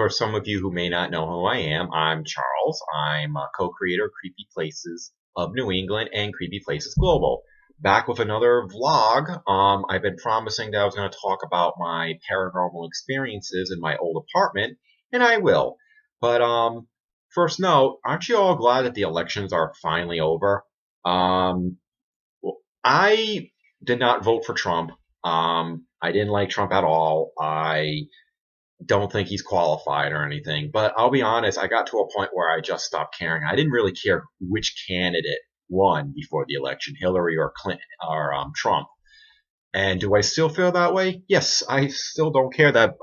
for some of you who may not know who I am, I'm Charles. I'm a co-creator of Creepy Places of New England and Creepy Places Global. Back with another vlog. I've been promising that I was going to talk about my paranormal experiences in my old apartment, and I will. But first note, aren't you all glad that the elections are finally over? Well, I did not vote for Trump. I didn't like Trump at all. I don't think he's qualified or anything. But I'll be honest, I got to a point where I just stopped caring. I didn't really care which candidate won before the election, Hillary or Clinton or Trump. And do I still feel that way? Yes, I still don't care that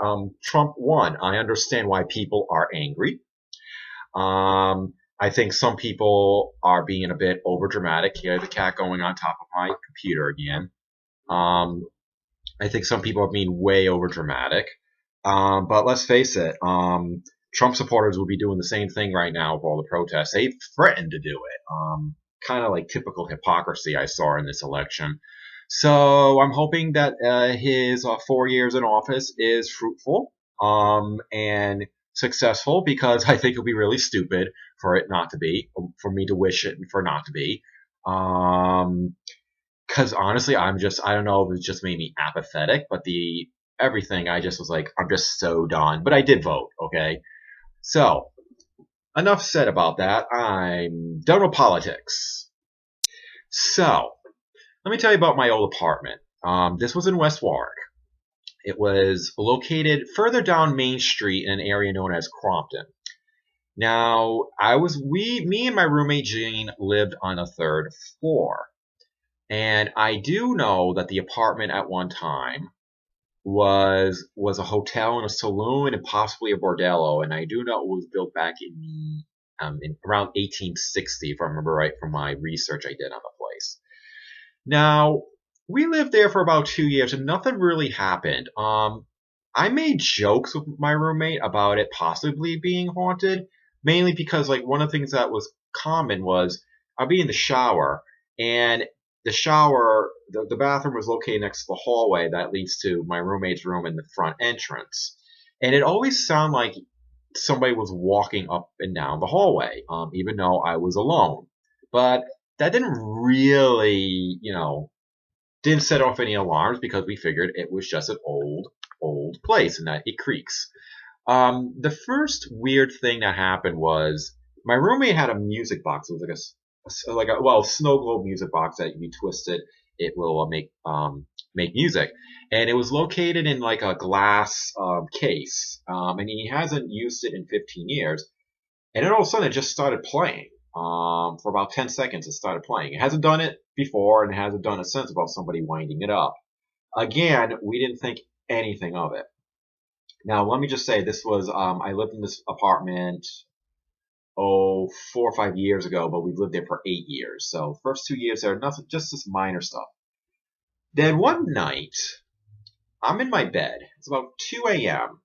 Trump won. I understand why people are angry. I think some people are being a bit overdramatic. Here's the cat going on top of my computer again. I think some people are being way overdramatic. But let's face it, Trump supporters will be doing the same thing right now with all the protests. They threatened to do it. Kind of like typical hypocrisy I saw in this election. So I'm hoping that his 4 years in office is fruitful and successful, because I think it'll be really stupid for it not to be, for me to wish it and for not to be. Because honestly, I don't know if it just made me apathetic, but everything, I just was like, I'm just so done. But I did vote, okay? So, enough said about that. I'm done with politics. So, let me tell you about my old apartment. This was in West Warwick. It was located further down Main Street in an area known as Crompton. Now, me and my roommate Jean lived on the third floor. And I do know that the apartment at one time was a hotel and a saloon and possibly a bordello. And I do know it was built back in around 1860, if I remember right from my research I did on the place. Now, we lived there for about 2 years and nothing really happened. I made jokes with my roommate about it possibly being haunted, mainly because like one of the things that was common was I'd be in the shower, and the bathroom was located next to the hallway that leads to my roommate's room in the front entrance. And it always sounded like somebody was walking up and down the hallway, even though I was alone. But that didn't really, didn't set off any alarms, because we figured it was just an old place and that it creaks. The first weird thing that happened was my roommate had a music box. It was like a snow globe music box that if you twist it, it will make music. And it was located in like a glass case, and he hasn't used it in 15 years. And then all of a sudden, it just started playing. For about 10 seconds, it started playing. It hasn't done it before, and it hasn't done it since about somebody winding it up. Again, we didn't think anything of it. Now, let me just say, this was I lived in this apartment 4 or 5 years ago, but we've lived there for 8 years. So first 2 years there, nothing, just this minor stuff. Then one night, I'm in my bed. It's about 2 a.m.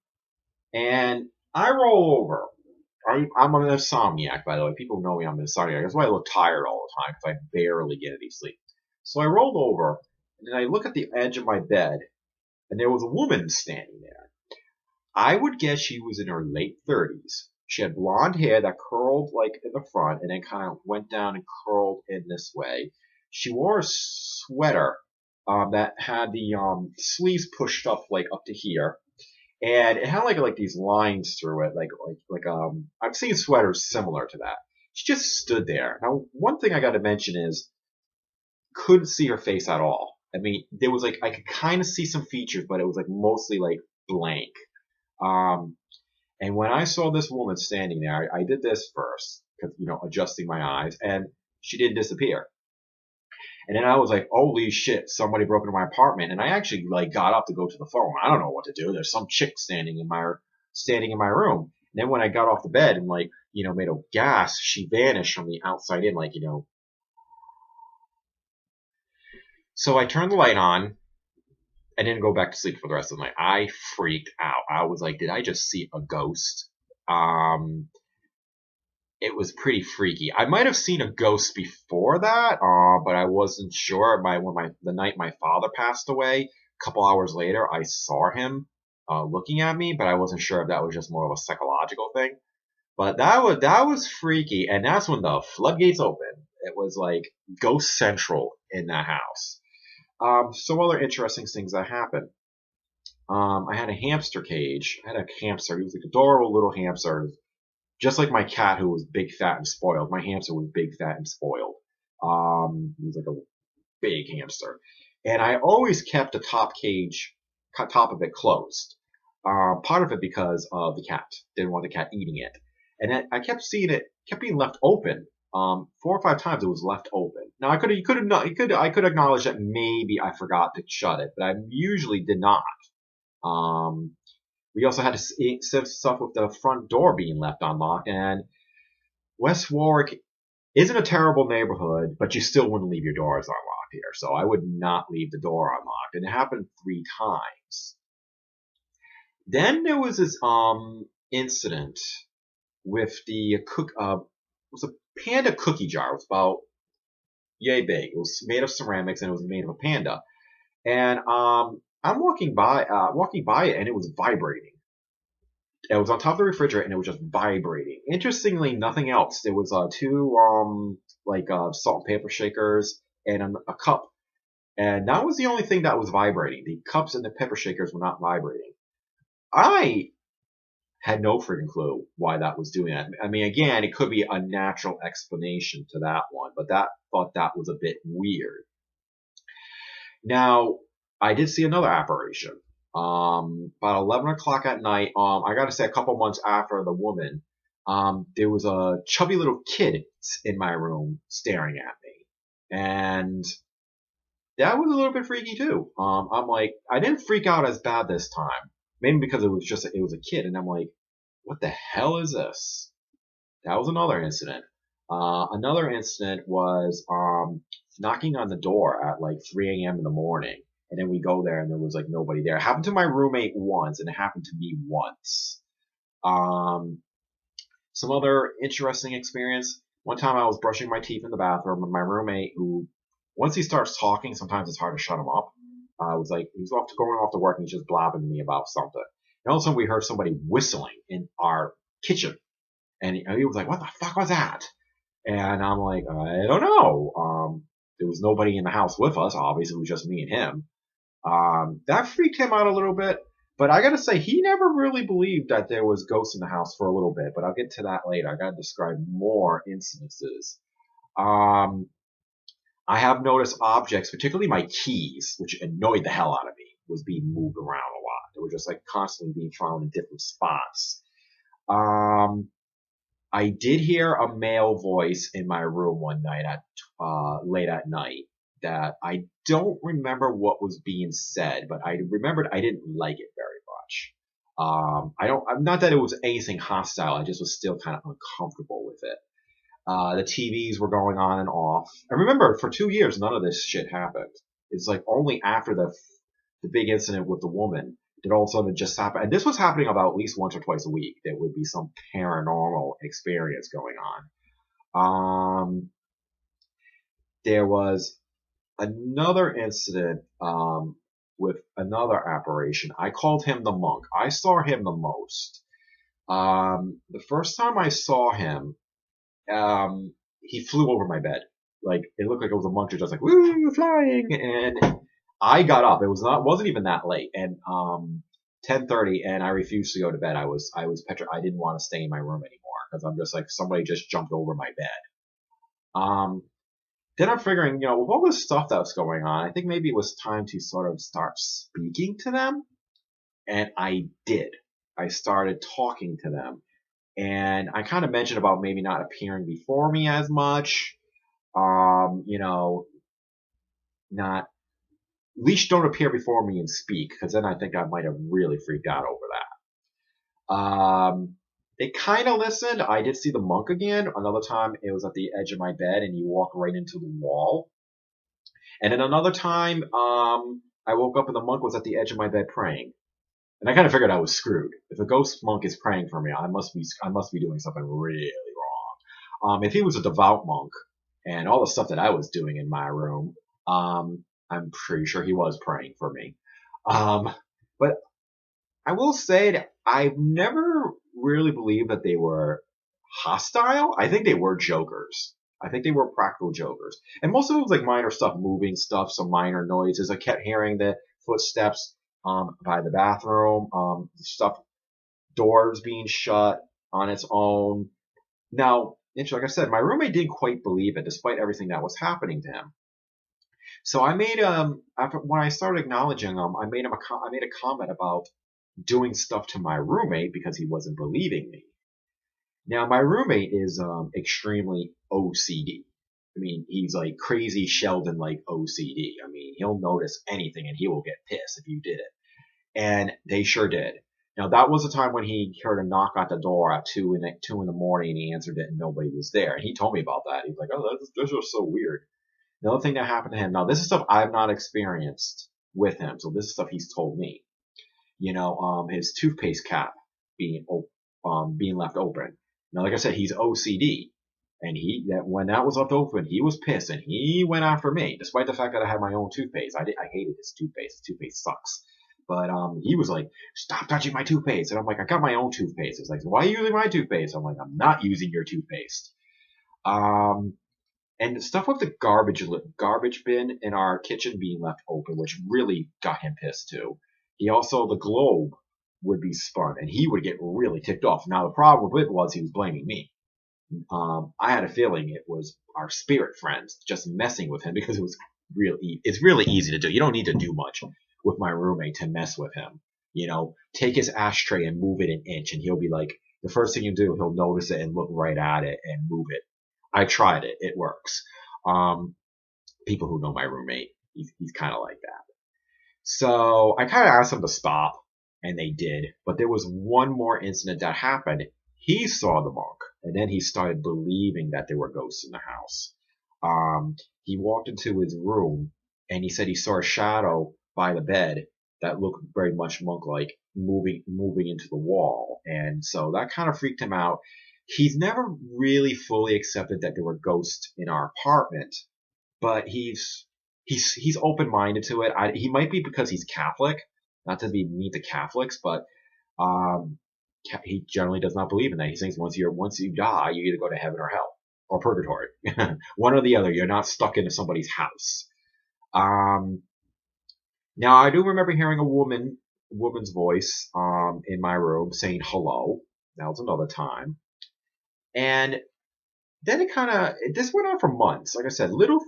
and I roll over. I'm an insomniac, by the way. People know me, I'm an insomniac. That's why I look tired all the time, because I barely get any sleep. So I rolled over, and then I look at the edge of my bed, and there was a woman standing there. I would guess she was in her late 30s. She had blonde hair that curled like in the front and then kind of went down and curled in this way. She wore a sweater that had the sleeves pushed up like up to here, and it had like these lines through it, like I've seen sweaters similar to that. She just stood there. Now, one thing I got to mention is couldn't see her face at all. I mean, there was like I could kind of see some features, but it was like mostly like blank. And when I saw this woman standing there, I did this first, because, adjusting my eyes, and she didn't disappear. And then I was like, holy shit, somebody broke into my apartment. And I actually like got up to go to the phone. I don't know what to do. There's some chick standing in my room. And then when I got off the bed and made a gasp, she vanished from the outside in, So I turned the light on. I didn't go back to sleep for the rest of the night. I freaked out. I was like, did I just see a ghost? It was pretty freaky. I might have seen a ghost before that, but I wasn't sure. The night my father passed away, a couple hours later, I saw him looking at me, but I wasn't sure if that was just more of a psychological thing. But that was freaky, and that's when the floodgates opened. It was like ghost central in that house. Some other interesting things that happened. I had a hamster cage. I had a hamster. He was like adorable little hamster, just like my cat, who was big, fat, and spoiled. My hamster was big, fat, and spoiled. He was like a big hamster, and I always kept the top of it closed. Part of it because of the cat. Didn't want the cat eating it, and I kept seeing it kept being left open. 4 or 5 times it was left open. Now I could acknowledge that maybe I forgot to shut it, but I usually did not. Um, we also had to stuff with the front door being left unlocked, and West Warwick isn't a terrible neighborhood, but you still wouldn't leave your doors unlocked here. So I would not leave the door unlocked, and it happened 3 times. Then there was this incident with the it was a panda cookie jar. It was about yay big. It was made of ceramics and it was made of a panda. And I'm walking by it, and it was vibrating. It was on top of the refrigerator, and it was just vibrating. Interestingly, nothing else. There was two salt and pepper shakers and a cup, and that was the only thing that was vibrating. The cups and the pepper shakers were not vibrating. I had no freaking clue why that was doing that. I mean, again, it could be a natural explanation to that one, but thought that was a bit weird. Now, I did see another apparition. About 11 o'clock at night. I got to say, a couple months after the woman, there was a chubby little kid in my room staring at me, and that was a little bit freaky too. I'm like, I didn't freak out as bad this time, maybe because it was a kid, and I'm like, what the hell is this? That was another incident. Another incident was knocking on the door at like 3 a.m. in the morning. And then we go there and there was like nobody there. It happened to my roommate once, and it happened to me once. Some other interesting experience. One time I was brushing my teeth in the bathroom, and my roommate, who once he starts talking, sometimes it's hard to shut him up. Was like he was going off to work, and he's just blabbing to me about something. And all of a sudden we heard somebody whistling in our kitchen, and he was like, "What the fuck was that?" And I'm like, "I don't know." There was nobody in the house with us. Obviously, it was just me and him. That freaked him out a little bit, but I gotta say, he never really believed that there was ghosts in the house for a little bit, but I'll get to that later. I gotta describe more incidences. Um, I have noticed objects, particularly my keys, which annoyed the hell out of me, was being moved around a lot. They were just like constantly being found in different spots. Um, I did hear a male voice in my room one night at late at night that I don't remember what was being said, but I remembered I didn't like it very much. I'm not that it was anything hostile. I just was still kind of uncomfortable with it. The TVs were going on and off. I remember for 2 years none of this shit happened. It's like only after the big incident with the woman did all of a sudden it just happen. And this was happening about at least once or twice a week. There would be some paranormal experience going on. There was another incident with another apparition. I called him the monk. I saw him the most. The first time I saw him, he flew over my bed. Like it looked like it was a monk just like woo flying, and I got up. It wasn't even that late, and 10:30, and I refused to go to bed. I was petrified. I didn't want to stay in my room anymore because I'm just like somebody just jumped over my bed. Then I'm figuring, with all this stuff that was going on, I think maybe it was time to sort of start speaking to them, and I did. I started talking to them, and I kind of mentioned about maybe not appearing before me as much. Not at least don't appear before me and speak, because then I think I might have really freaked out over that. They kind of listened. I did see the monk again. Another time, it was at the edge of my bed, and you walk right into the wall. And then another time, I woke up and the monk was at the edge of my bed praying. And I kind of figured I was screwed. If a ghost monk is praying for me, I must be doing something really wrong. If he was a devout monk and all the stuff that I was doing in my room, I'm pretty sure he was praying for me. But I will say that I've never really believed that they were hostile. I think they were jokers. I think they were practical jokers. And most of it was like minor stuff, moving stuff, some minor noises. I kept hearing the footsteps by the bathroom, stuff, doors being shut on its own. Now, like I said, my roommate didn't quite believe it, despite everything that was happening to him. So I made after when I started acknowledging him, I made a comment about doing stuff to my roommate because he wasn't believing me. Now my roommate is extremely OCD. I mean, he's like crazy Sheldon like OCD. I mean, he'll notice anything and he will get pissed if you did it. And they sure did. Now that was the time when he heard a knock at the door at 2 in the morning, and he answered it and nobody was there. And he told me about that. He's like, "Oh, this is so weird." Another thing that happened to him. Now this is stuff I've not experienced with him, so this is stuff he's told me. His toothpaste cap being being left open. Now, like I said, he's OCD, and when that was left open, he was pissed, and he went after me, despite the fact that I had my own toothpaste. I hated his toothpaste. His toothpaste sucks. But he was like, "Stop touching my toothpaste," and I'm like, "I got my own toothpaste." It's like, "Why are you using my toothpaste?" I'm like, "I'm not using your toothpaste." Um, and stuff with the garbage bin in our kitchen being left open, which really got him pissed too. He also the globe would be spun, and he would get really ticked off. Now the problem with it was he was blaming me. I had a feeling it was our spirit friends just messing with him because it's really easy to do. You don't need to do much with my roommate to mess with him. Take his ashtray and move it an inch, and he'll be like, the first thing you do, he'll notice it and look right at it and move it. I tried it. It works. Um, People who know my roommate, he's kind of like that. So I kind of asked them to stop, and they did. But there was one more incident that happened. He saw the monk, and then he started believing that there were ghosts in the house. He walked into his room, and he said he saw a shadow by the bed that looked very much monk-like, moving into the wall, and so that kind of freaked him out. He's never really fully accepted that there were ghosts in our apartment, but he's open minded to it. He might be because he's Catholic, not to be mean to Catholics, but um, he generally does not believe in that. He thinks once you die, you either go to heaven or hell or purgatory, one or the other. You're not stuck into somebody's house. Um, Now I do remember hearing woman's voice in my room saying hello. That was another time, and then this went on for months. Like I said, little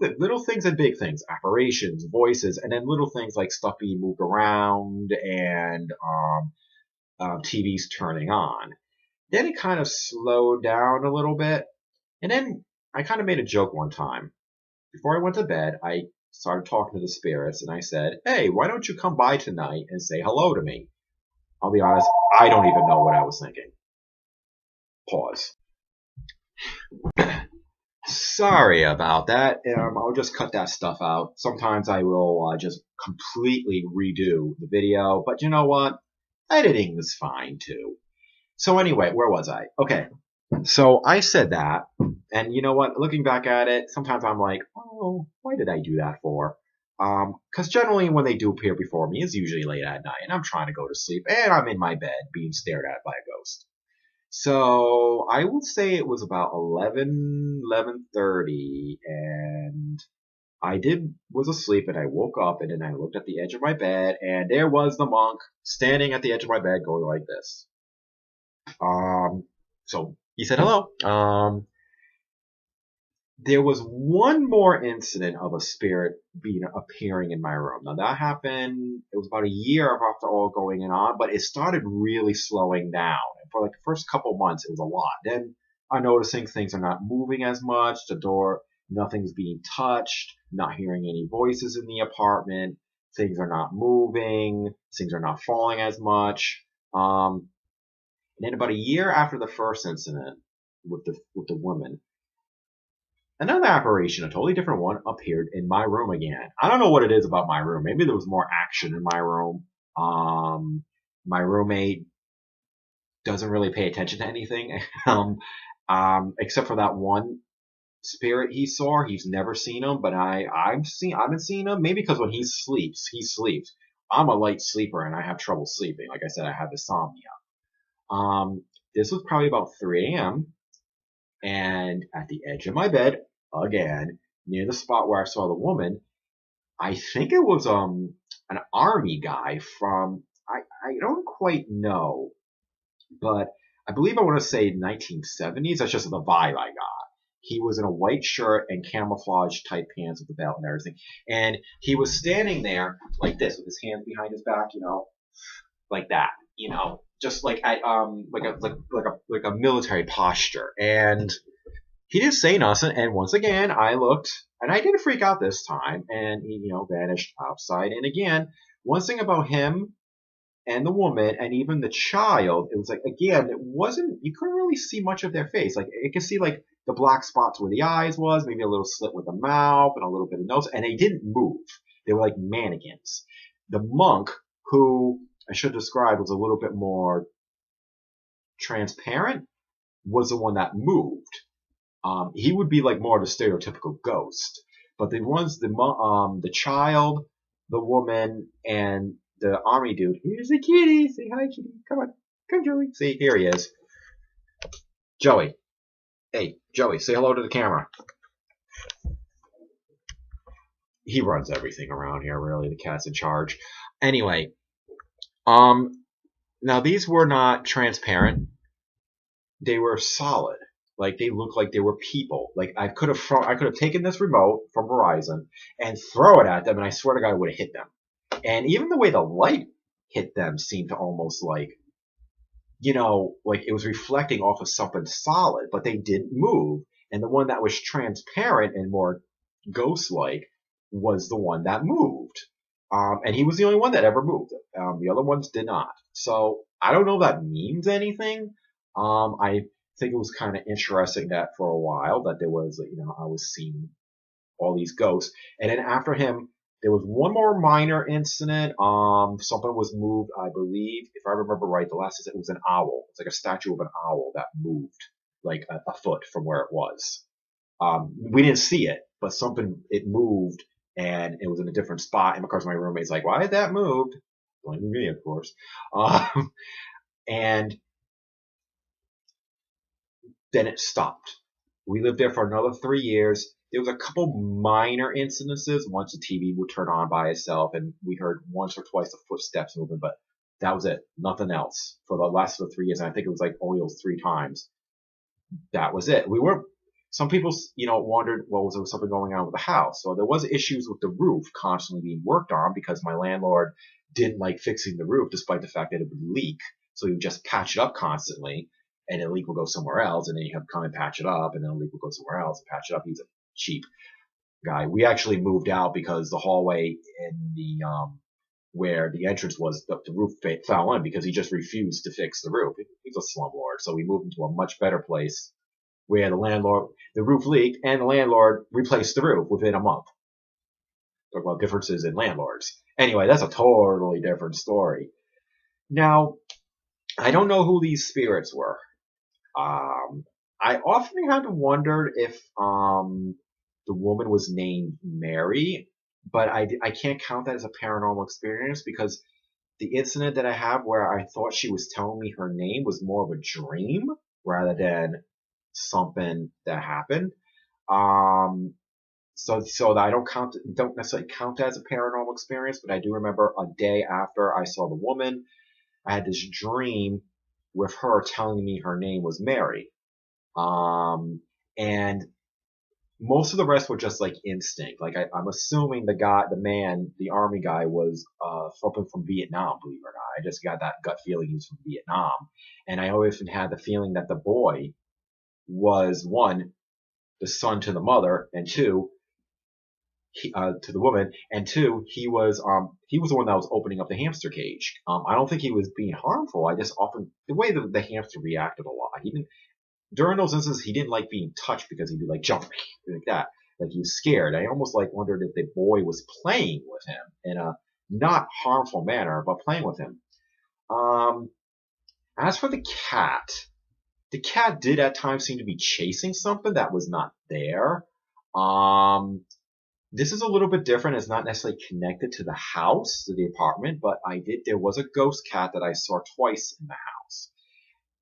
things and big things, apparitions, voices, and then little things like stuff being moved around and TVs turning on. Then it kind of slowed down a little bit, and then I kind of made a joke one time. Before I went to bed, I started talking to the spirits, and I said, "Hey, why don't you come by tonight and say hello to me?" I'll be honest, I don't even know what I was thinking. Pause. Sorry about that. I'll just cut that stuff out. Sometimes I will just completely redo the video, but you know what? Editing is fine too. So anyway, where was I? Okay, so I said that, and you know what? Looking back at it, sometimes I'm like, oh, why did I do that for? Because generally when they do appear before me, it's usually late at night, and I'm trying to go to sleep, and I'm in my bed being stared at by a ghost. So I would say it was about 11:30, and was asleep, and I woke up, and then I looked at the edge of my bed, and there was the monk standing at the edge of my bed going like this. So he said hello. There was one more incident of a spirit appearing in my room. Now that happened. It was about a year after all going on, but it started really slowing down. And for like the first couple months, it was a lot. Then I'm noticing things are not moving as much. The door, nothing's being touched. Not hearing any voices in the apartment. Things are not moving. Things are not falling as much. And then about a year after the first incident with the woman, another apparition, a totally different one, appeared in my room again. I don't know what it is about my room. Maybe there was more action in my room. My roommate doesn't really pay attention to anything, except for that one spirit he saw. He's never seen him, but I've been seeing him. Maybe because when he sleeps. I'm a light sleeper and I have trouble sleeping. Like I said, I have insomnia. This was probably about 3 a.m. and at the edge of my bed, again, near the spot where I saw the woman, I think it was an army guy from I don't quite know, but I believe I want to say 1970s. That's just the vibe I got. He was in a white shirt and camouflage type pants with the belt and everything, and he was standing there like this with his hands behind his back, like that, just like at like a military posture, and he didn't say nothing. And once again, I looked, and I didn't freak out this time, and he, vanished outside. And again, one thing about him and the woman and even the child, it was like, again, it wasn't, you couldn't really see much of their face. Like, you could see like the black spots where the eyes was, maybe a little slit with the mouth and a little bit of nose, and they didn't move. They were like mannequins. The monk, who I should describe was a little bit more transparent, was the one that moved. He would be like more of a stereotypical ghost. But the child, the woman, and the army dude. Here's the kitty. Say hi, kitty. Come on. Come, Joey. See, here he is. Joey. Hey, Joey, say hello to the camera. He runs everything around here, really. The cat's in charge. Anyway, now these were not transparent. They were solid. Like, they looked like they were people. Like, I could have taken this remote from Verizon and throw it at them, and I swear to God, it would have hit them. And even the way the light hit them seemed to almost like it was reflecting off of something solid, but they didn't move. And the one that was transparent and more ghost-like was the one that moved. And he was the only one that ever moved. The other ones did not. So I don't know if that means anything. I think it was kind of interesting that for a while that there was, I was seeing all these ghosts. And then after him, there was one more minor incident. Something was moved, I believe, if I remember right. The last incident was an owl. It's like a statue of an owl that moved like a foot from where it was. We didn't see it, but it moved, and it was in a different spot. And of course, my roommate's like, "Why did that move?" Blaming me, of course. And then it stopped. We lived there for another 3 years. There was a couple minor incidences. Once the TV would turn on by itself, and we heard once or twice the footsteps moving, but that was it. Nothing else for the last of the 3 years. And I think it was like only those 3 times. That was it. Some people, wondered, well, was there something going on with the house? So there was issues with the roof constantly being worked on because my landlord didn't like fixing the roof, despite the fact that it would leak. So he would just patch it up constantly, and the leak will go somewhere else, and then you have to come and patch it up, and then the leak will go somewhere else and patch it up. He's a cheap guy. We actually moved out because the hallway in the where the entrance was, the roof fell in because he just refused to fix the roof. He's a slumlord, so we moved into a much better place where the roof leaked, and the landlord replaced the roof within a month. Talk about differences in landlords. Anyway, that's a totally different story. Now, I don't know who these spirits were. I often had wondered if the woman was named Mary, but I can't count that as a paranormal experience because the incident that I have where I thought she was telling me her name was more of a dream rather than something that happened. So that I don't necessarily count that as a paranormal experience, but I do remember a day after I saw the woman, I had this dream with her telling me her name was Mary. And most of the rest were just like instinct. Like I'm assuming the army guy was something from Vietnam, believe it or not. I just got that gut feeling he was from Vietnam. And I always had the feeling that the boy was, one, the son to the mother, and two, to the woman, and two, he was the one that was opening up the hamster cage. I don't think he was being harmful. I just often the way the hamster reacted a lot. During those instances, he didn't like being touched because he'd be like jumping like that, like he was scared. I almost like wondered if the boy was playing with him in a not harmful manner, but playing with him. As for the cat did at times seem to be chasing something that was not there. This is a little bit different. It's not necessarily connected to the house, to the apartment, but there was a ghost cat that I saw twice in the house.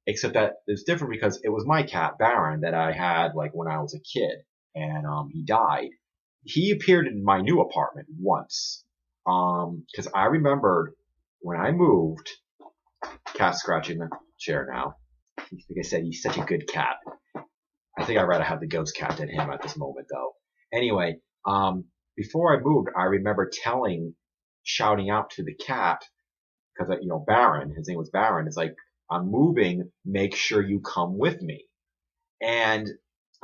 Except that it's different because it was my cat, Baron, that I had like when I was a kid, and he died. He appeared in my new apartment once. Because I remembered when I moved, cat scratching the chair now. Like I said, he's such a good cat. I think I'd rather have the ghost cat than him at this moment, though. Anyway, before I moved, I remember shouting out to the cat, because, Baron, his name was Baron, it's like, I'm moving, make sure you come with me. And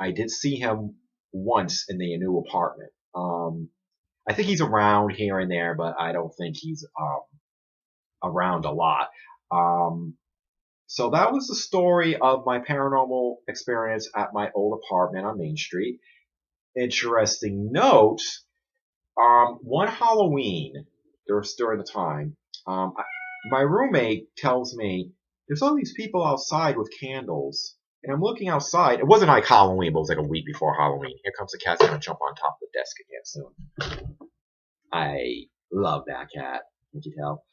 I did see him once in the new apartment. I think he's around here and there, but I don't think he's around a lot. So that was the story of my paranormal experience at my old apartment on Main Street. Interesting note, one Halloween, during the time, my roommate tells me there's all these people outside with candles. And I'm looking outside. It wasn't like Halloween, but it was like a week before Halloween. Here comes the cat. He's going to jump on top of the desk again soon. I love that cat. Can't you tell?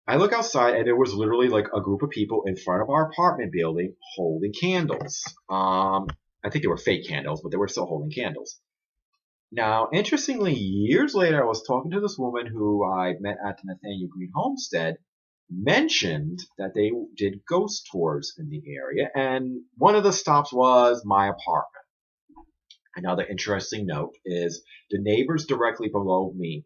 I look outside, and there was literally like a group of people in front of our apartment building holding candles. I think they were fake candles, but they were still holding candles. Now, interestingly, years later, I was talking to this woman who I met at the Nathaniel Green Homestead, mentioned that they did ghost tours in the area, and one of the stops was my apartment. Another interesting note is the neighbors directly below me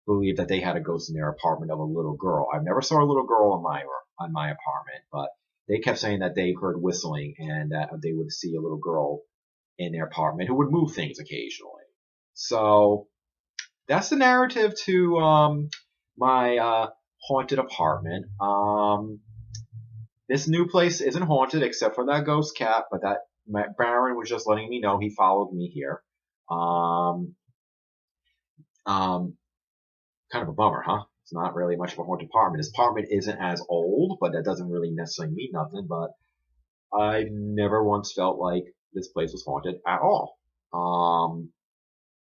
believed that they had a ghost in their apartment of a little girl. I never saw a little girl on my apartment, but they kept saying that they heard whistling and that they would see a little girl in their apartment who would move things occasionally. So that's the narrative to my haunted apartment. This new place isn't haunted except for that ghost cat, but that Baron was just letting me know he followed me here. Um, um, Kind of a bummer, huh? It's not really much of a haunted apartment. This apartment isn't as old, but that doesn't really necessarily mean nothing. But I've never once felt like this place was haunted at all.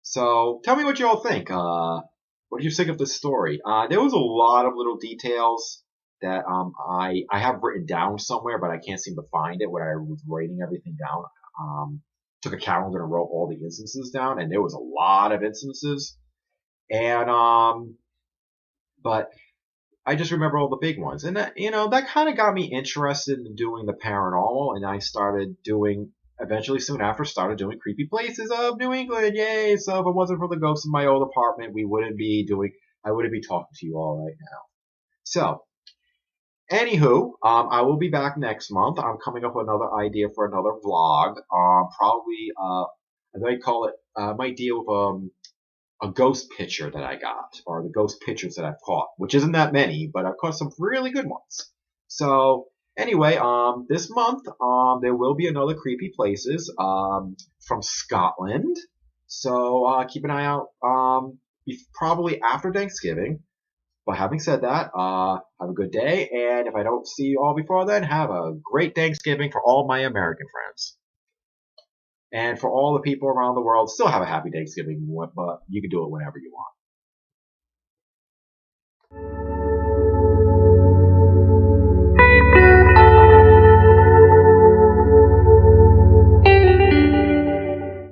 So tell me what you all think. What did you think of this story? There was a lot of little details that I have written down somewhere, but I can't seem to find it when I was writing everything down. Took a calendar and wrote all the instances down, and there was a lot of instances. And but I just remember all the big ones, and that kind of got me interested in doing the paranormal, and I started doing. Eventually, soon after, started doing creepy places of New England. Yay! So if it wasn't for the ghosts in my old apartment, I wouldn't be talking to you all right now. So, anywho, I will be back next month. I'm coming up with another idea for another vlog. Probably, I might call it. I might deal with a ghost picture that I got, or the ghost pictures that I've caught, which isn't that many, but I've caught some really good ones. So anyway, this month, there will be another creepy places, from Scotland. So, keep an eye out, probably after Thanksgiving. But having said that, have a good day, and if I don't see you all before then, have a great Thanksgiving for all my American friends. And for all the people around the world, still have a happy Thanksgiving, but you can do it whenever you want.